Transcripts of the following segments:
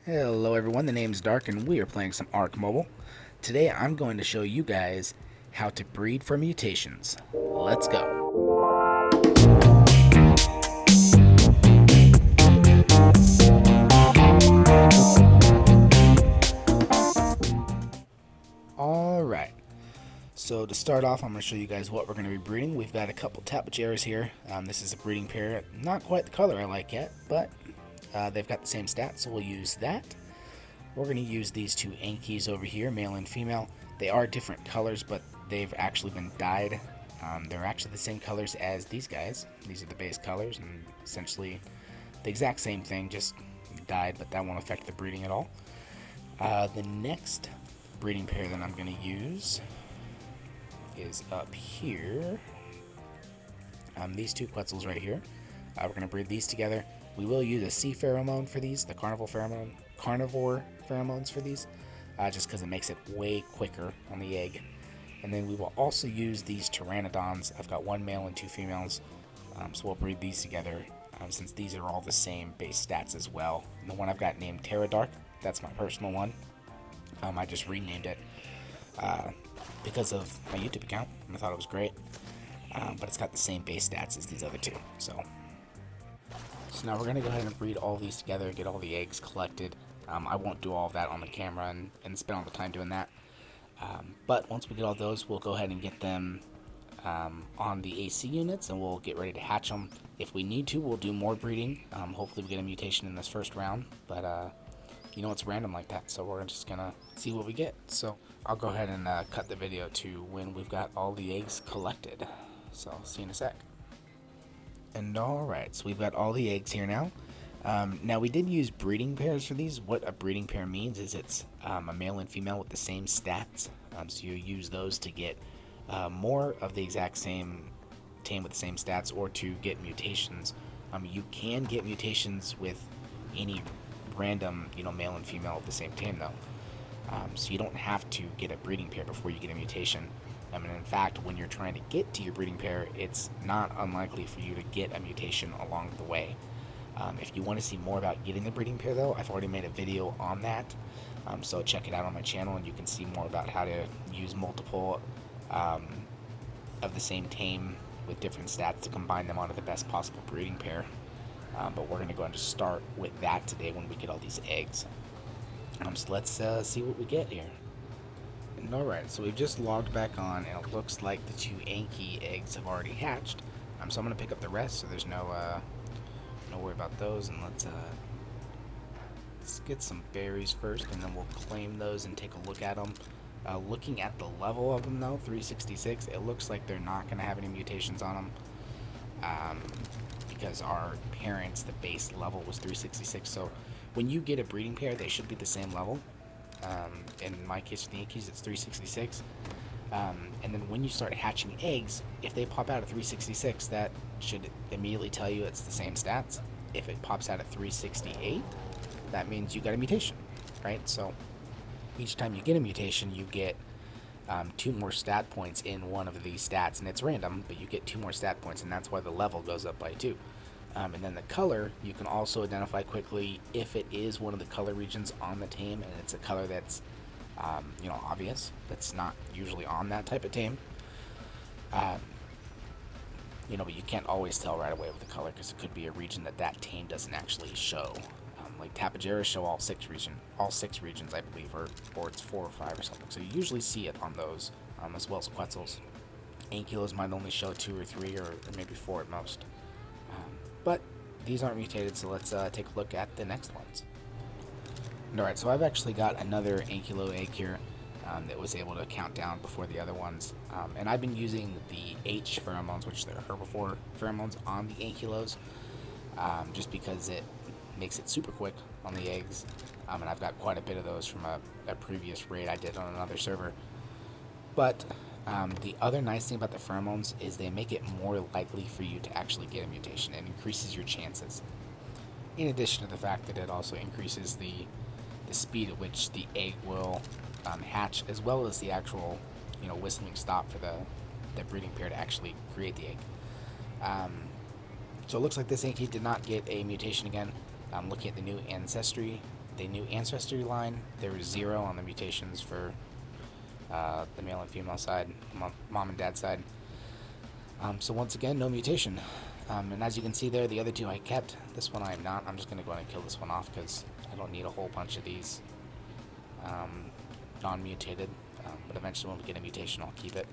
Hello everyone, the name's Dark and we are playing some Ark Mobile. Today I'm going to show you guys how to breed for mutations. Let's go. Alright, so to start off I'm going to show you guys what we're going to be breeding. We've got a couple tapageras here. This is a breeding pair, not quite the color I like yet, but they've got the same stats, so we'll use that. We're going to use these two Ankies over here, male and female. They are different colors, but they've actually been dyed. They're actually the same colors as these guys. These are the base colors, and essentially the exact same thing, just dyed, but that won't affect the breeding at all. The next breeding pair that I'm going to use is up here. These two Quetzals right here. We're going to breed these together. We will use a sea pheromone for these, the carnivore pheromones for these, just because it makes it way quicker on the egg. And then we will also use these pteranodons. I've got one male and two females, so we'll breed these together since these are all the same base stats as well. And the one I've got named Terra Dark, that's my personal one. I just renamed it because of my YouTube account, and I thought it was great. But it's got the same base stats as these other two. So now we're going to go ahead and breed all these together, get all the eggs collected. I won't do all of that on the camera and spend all the time doing that. But once we get all those, we'll go ahead and get them on the AC units, and we'll get ready to hatch them. If we need to, we'll do more breeding. Hopefully we get a mutation in this first round, but you know, it's random like that, so we're just going to see what we get. So I'll go ahead and cut the video to when we've got all the eggs collected. So I'll see you in a sec. And alright, so we've got all the eggs here now. Now we did use breeding pairs for these. What a breeding pair means is it's a male and female with the same stats. So you use those to get more of the exact same tame with the same stats, or to get mutations. You can get mutations with any random, male and female with the same tame though. So you don't have to get a breeding pair before you get a mutation. In fact, when you're trying to get to your breeding pair, it's not unlikely for you to get a mutation along the way. If you want to see more about getting the breeding pair though, I've already made a video on that, so check it out on my channel and you can see more about how to use multiple of the same tame with different stats to combine them onto the best possible breeding pair. But we're going to go ahead and start with that today when we get all these eggs. So let's see what we get here. Alright, so we've just logged back on, and it looks like the two Anki eggs have already hatched. So I'm going to pick up the rest, so there's no worry about those. And let's get some berries first, and then we'll claim those and take a look at them. Looking at the level of them though, 366, it looks like they're not going to have any mutations on them, because our parents, the base level was 366. So when you get a breeding pair, they should be the same level. In my case, with the Yankees, it's 366. And then when you start hatching eggs, if they pop out at 366, that should immediately tell you it's the same stats. If it pops out at 368, that means you got a mutation, right? So each time you get a mutation, you get 2 more stat points in one of these stats, and it's random, but you get 2 more stat points, and that's why the level goes up by 2. And then the color, you can also identify quickly if it is one of the color regions on the tame, and it's a color that's, obvious. That's not usually on that type of tame. But you can't always tell right away with the color, because it could be a region that tame doesn't actually show. Like tapageras show all 6 regions, I believe, or it's 4 or 5 or something. So you usually see it on those, as well as Quetzals. Ankylos might only show 2 or 3, or maybe 4 at most. But these aren't mutated, so let's take a look at the next ones. Alright, so I've actually got another Ankylo egg here that was able to count down before the other ones. And I've been using the H pheromones, which are herbivore pheromones, on the Ankylos, just because it makes it super quick on the eggs. And I've got quite a bit of those from a previous raid I did on another server. But the other nice thing about the pheromones is they make it more likely for you to actually get a mutation. It increases your chances. In addition to the fact that it also increases the speed at which the egg will hatch, as well as the actual whistling stop for the breeding pair to actually create the egg. So it looks like this Anki did not get a mutation again. Looking at the new ancestry the new ancestry line. There was 0 on the mutations for the male and female side, mom and dad side. So once again, no mutation. And as you can see there, the other 2 I kept. This one I am not. I'm just going to go ahead and kill this one off because I don't need a whole bunch of these non-mutated. But eventually when we get a mutation, I'll keep it.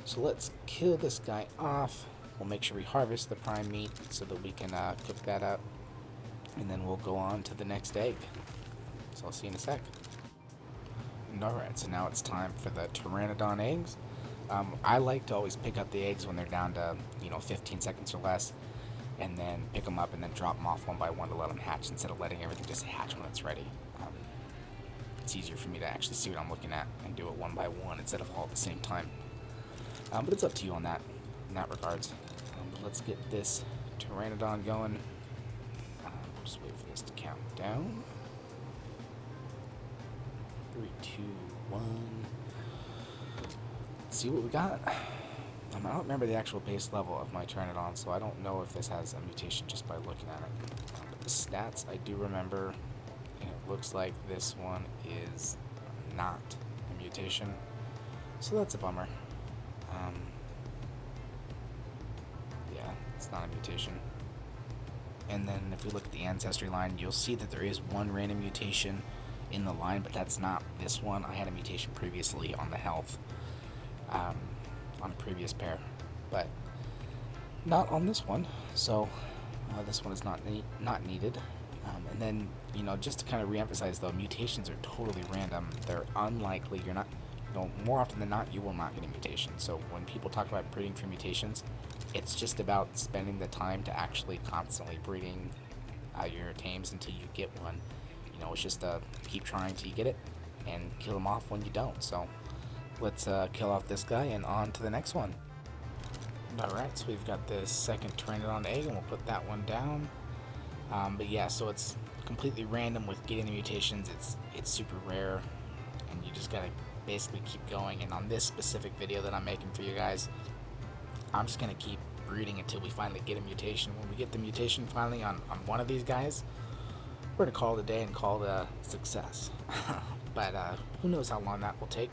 So let's kill this guy off. We'll make sure we harvest the prime meat so that we can cook that up. And then we'll go on to the next egg. So I'll see you in a sec. Alright, so now it's time for the Pteranodon eggs. I like to always pick up the eggs when they're down to, 15 seconds or less, and then pick them up and then drop them off one by one to let them hatch instead of letting everything just hatch when it's ready. It's easier for me to actually see what I'm looking at and do it one by one instead of all at the same time. But it's up to you on that, in that regards. But let's get this Pteranodon going. We'll just wait for this to count down. 3, 2, 1. Let's see what we got. I don't remember the actual base level of my Pteranodon, so I don't know if this has a mutation just by looking at it. But the stats I do remember, and it looks like this one is not a mutation, so that's a bummer. Yeah, it's not a mutation. And then if we look at the ancestry line, you'll see that there is one random mutation in the line, but that's not this one. I had a mutation previously on the health, on a previous pair, but not on this one. So this one is not needed. And then just to kind of reemphasize though, mutations are totally random. They're unlikely. You're not, more often than not, you will not get a mutation. So when people talk about breeding for mutations, it's just about spending the time to actually constantly breeding your tames until you get one. It's just keep trying till you get it and kill them off when you don't. So let's kill off this guy and on to the next one. Alright, so we've got the second Pteranodon egg and we'll put that one down. But yeah, so it's completely random with getting the mutations. It's super rare and you just gotta basically keep going. And on this specific video that I'm making for you guys, I'm just gonna keep breeding until we finally get a mutation. When we get the mutation finally on one of these guys, we're going to call it a day and call it a success. But who knows how long that will take.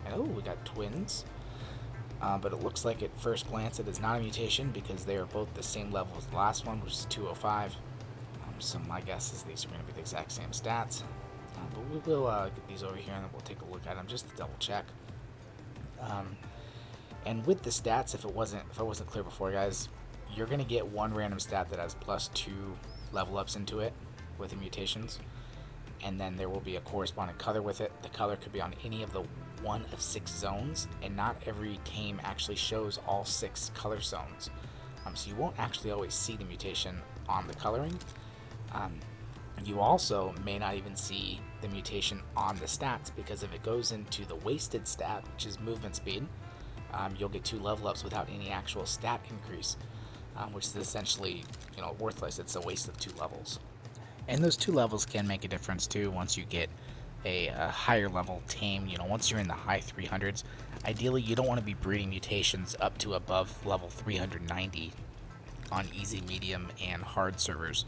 And oh, we got twins. But it looks like at first glance it is not a mutation because they are both the same level as the last one, which is 205. So my guess is these are going to be the exact same stats. But we will get these over here and then we'll take a look at them just to double check. And with the stats, if it wasn't clear before, guys, you're going to get one random stat that has +2 level ups into it with the mutations, and then there will be a corresponding color with it. The color could be on any of the 1 of 6 zones, and not every tame actually shows all 6 color zones. So you won't actually always see the mutation on the coloring. You also may not even see the mutation on the stats, because if it goes into the wasted stat, which is movement speed, you'll get 2 level ups without any actual stat increase, which is essentially worthless. It's a waste of 2 levels. And those 2 levels can make a difference too once you get a higher level tame. Once you're in the high 300s, ideally you don't want to be breeding mutations up to above level 390 on easy, medium, and hard servers.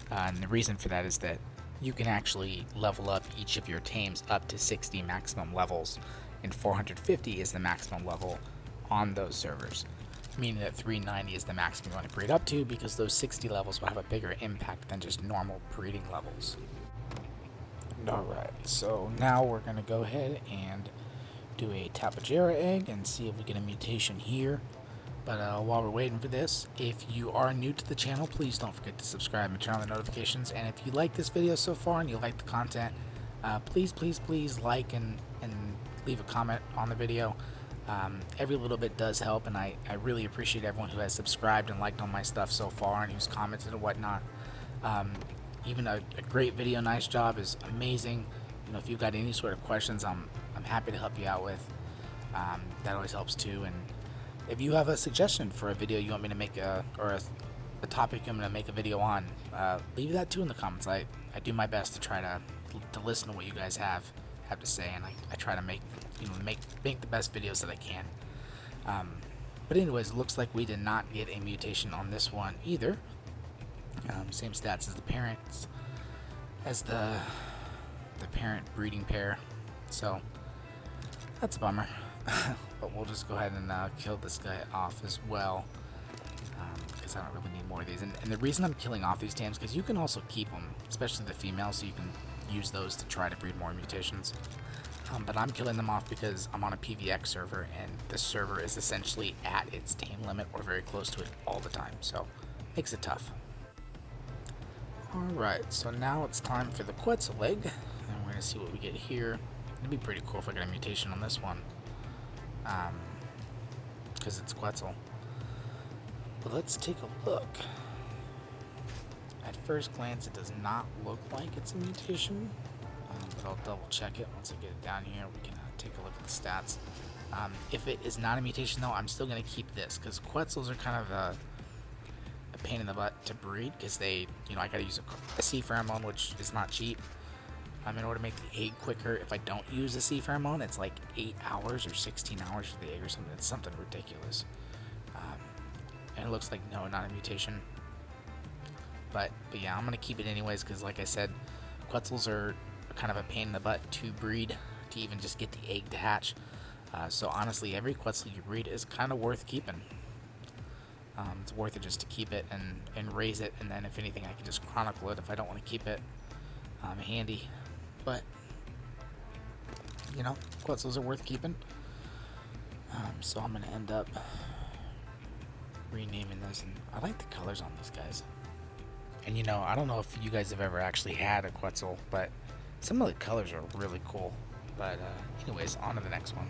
And the reason for that is that you can actually level up each of your tames up to 60 maximum levels, and 450 is the maximum level on those servers, meaning that 390 is the maximum you want to breed up to, because those 60 levels will have a bigger impact than just normal breeding levels. Alright, so now we're going to go ahead and do a Tapejara egg and see if we get a mutation here. But while we're waiting for this, if you are new to the channel, please don't forget to subscribe and turn on the notifications. And if you like this video so far and you like the content, please like and leave a comment on the video. Every little bit does help, and I really appreciate everyone who has subscribed and liked on my stuff so far and who's commented and whatnot. Even a great video, nice job is amazing. If you've got any sort of questions, I'm happy to help you out with. That always helps too. And if you have a suggestion for a video you want me to make or a topic you want me to make a video on, leave that too in the comments. I do my best to try to listen to what you guys have to say, and I try to make the best videos that I can. But anyways, it looks like we did not get a mutation on this one either. Same stats as the parents. as the parent breeding pair. So that's a bummer. But we'll just go ahead and kill this guy off as well, because I don't really need more of these. And the reason I'm killing off these tames, because you can also keep them, especially the females, so you can use those to try to breed more mutations. But I'm killing them off because I'm on a PVX server, and the server is essentially at its tame limit or very close to it all the time, so makes it tough. Alright, so now it's time for the Quetzal egg, and we're going to see what we get here. It'd be pretty cool if I get a mutation on this one, because it's Quetzal. But let's take a look. At first glance, it does not look like it's a mutation, but I'll double check it once I get it down here. We can take a look at the stats. If it is not a mutation, though, I'm still going to keep this, because Quetzals are kind of a pain in the butt to breed, because they, I gotta use a sea pheromone, which is not cheap. In order to make the egg quicker, if I don't use a sea pheromone, it's like 8 hours or 16 hours for the egg or something. It's something ridiculous. And it looks like no, not a mutation. But yeah, I'm gonna keep it anyways, because like I said, Quetzals are kind of a pain in the butt to breed, to even just get the egg to hatch. So honestly, every Quetzal you breed is kind of worth keeping. It's worth it just to keep it and raise it, and then if anything I can just chronicle it if I don't want to keep it handy. But Quetzals are worth keeping, so I'm gonna end up renaming this. And I like the colors on these guys, and I don't know if you guys have ever actually had a Quetzal, but some of the colors are really cool. But anyways, on to the next one.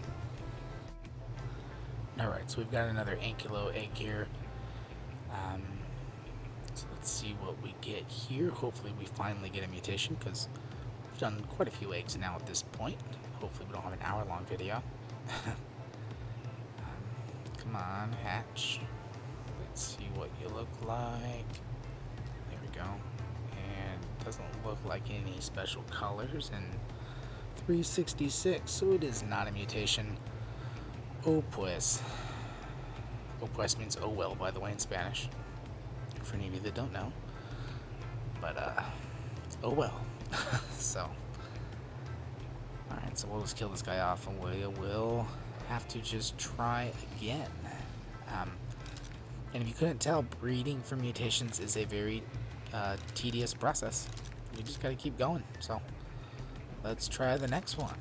Alright, so we've got another Ankylo egg here. So let's see what we get here. Hopefully we finally get a mutation, because we've done quite a few eggs now at this point. Hopefully we don't have an hour-long video. Come on, hatch. Let's see what you look like. There we go. And doesn't look like any special colors. And 366, so it is not a mutation. Oh pues. Oh pues means oh well, by the way, in Spanish, for any of you that don't know. But oh well. So alright, so we'll just kill this guy off, and we'll have to just try again. And if you couldn't tell, breeding for mutations is a very tedious process. You just gotta keep going. So let's try the next one.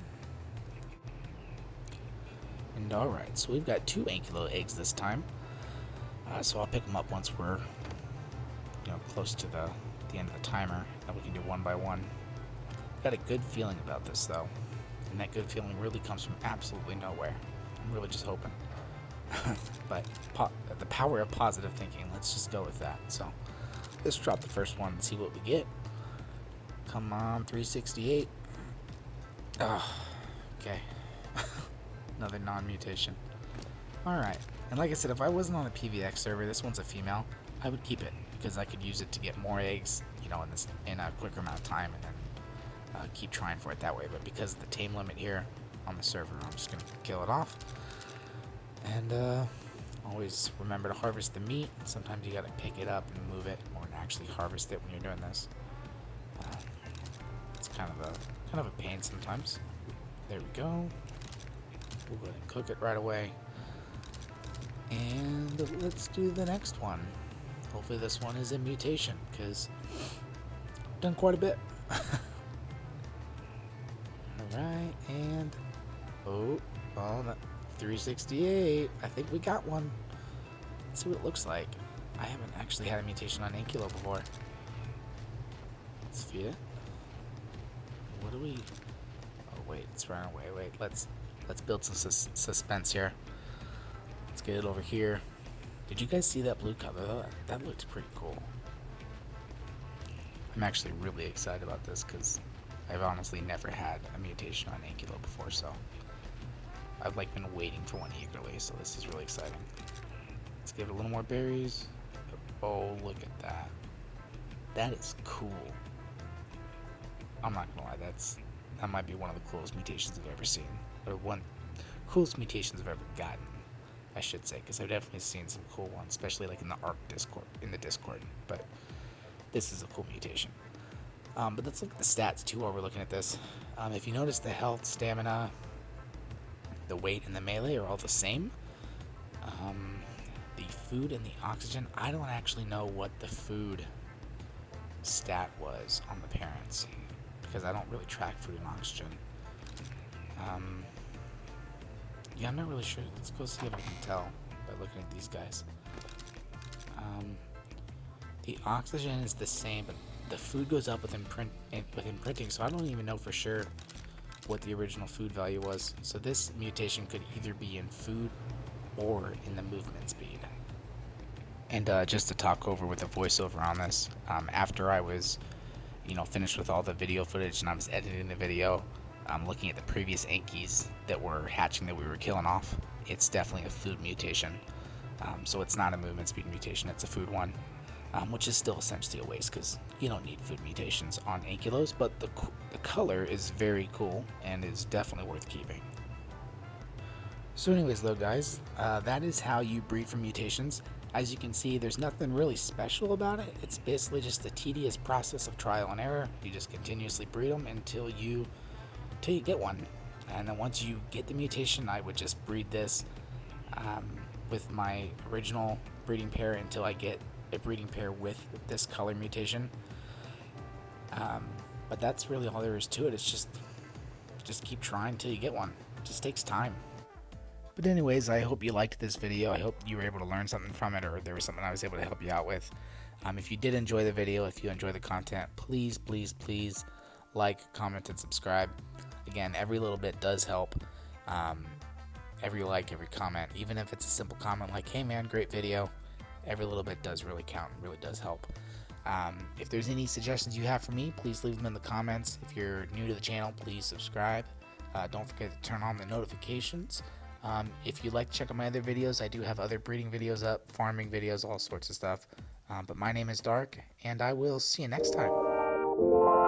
And alright, so we've got 2 Ankylo eggs this time. So I'll pick them up once we're close to the end of the timer, and we can do one by one. Got a good feeling about this, though, and that good feeling really comes from absolutely nowhere. I'm really just hoping. But the power of positive thinking, let's just go with that. So let's drop the first one and see what we get. Come on, 368. Oh, okay. Another non-mutation. Alright, and like I said, if I wasn't on a PVX server, this one's a female, I would keep it, because I could use it to get more eggs, in a quicker amount of time, and then keep trying for it that way. But because of the tame limit here on the server, I'm just going to kill it off. And always remember to harvest the meat. Sometimes you got to pick it up and move it, or actually harvest it when you're doing this. It's kind of a pain sometimes. There we go. We'll go ahead and cook it right away. And let's do the next one. Hopefully this one is a mutation, because I've done quite a bit. Alright, and oh, 368. I think we got one. Let's see what it looks like. I haven't actually had a mutation on Ankylo before. Let's feed it. What do we... Oh wait, it's running away. Wait, let's build some suspense here. Let's get it over here. Did you guys see that blue color? That looked pretty cool. I'm actually really excited about this, because I've honestly never had a mutation on Ankylo before, so I've been waiting for one eagerly, so this is really exciting. Let's give it a little more berries. Oh, look at that. That is cool. I'm not gonna lie, that might be one of the coolest mutations I've ever seen. Or one coolest mutations I've ever gotten, I should say, because I've definitely seen some cool ones, especially in the Ark Discord, But this is a cool mutation. But let's look at the stats too while we're looking at this. If you notice, the health, stamina, the weight, and the melee are all the same. The food and the oxygen, I don't actually know what the food stat was on the parents, because I don't really track food and oxygen. Yeah, I'm not really sure. Let's go see if I can tell by looking at these guys. The oxygen is the same, but the food goes up with imprinting, so I don't even know for sure what the original food value was. So this mutation could either be in food or in the movement speed. And just to talk over with a voiceover on this, after I was, finished with all the video footage and I was editing the video, looking at the previous Ankies that were hatching that we were killing off, it's definitely a food mutation. So it's not a movement speed mutation, it's a food one, which is still essentially a waste because you don't need food mutations on Ankylos, but the color is very cool and is definitely worth keeping. So anyways though guys, that is how you breed from mutations. As you can see, there's nothing really special about it. It's basically just a tedious process of trial and error. You just continuously breed them until you get one. And then once you get the mutation, I would just breed this with my original breeding pair until I get a breeding pair with this color mutation. But that's really all there is to it. It's just keep trying till you get one. It just takes time. But anyways, I hope you liked this video. I hope you were able to learn something from it, or there was something I was able to help you out with. If you did enjoy the video, if you enjoy the content, please, please, please like, comment, and subscribe. Again, every little bit does help. Every like, every comment, even if it's a simple comment like, hey man, great video, every little bit does really count and really does help. If there's any suggestions you have for me, please leave them in the comments. If you're new to the channel, please subscribe. Don't forget to turn on the notifications. If you'd like to check out my other videos, I do have other breeding videos up, farming videos, all sorts of stuff. But my name is Dark, and I will see you next time.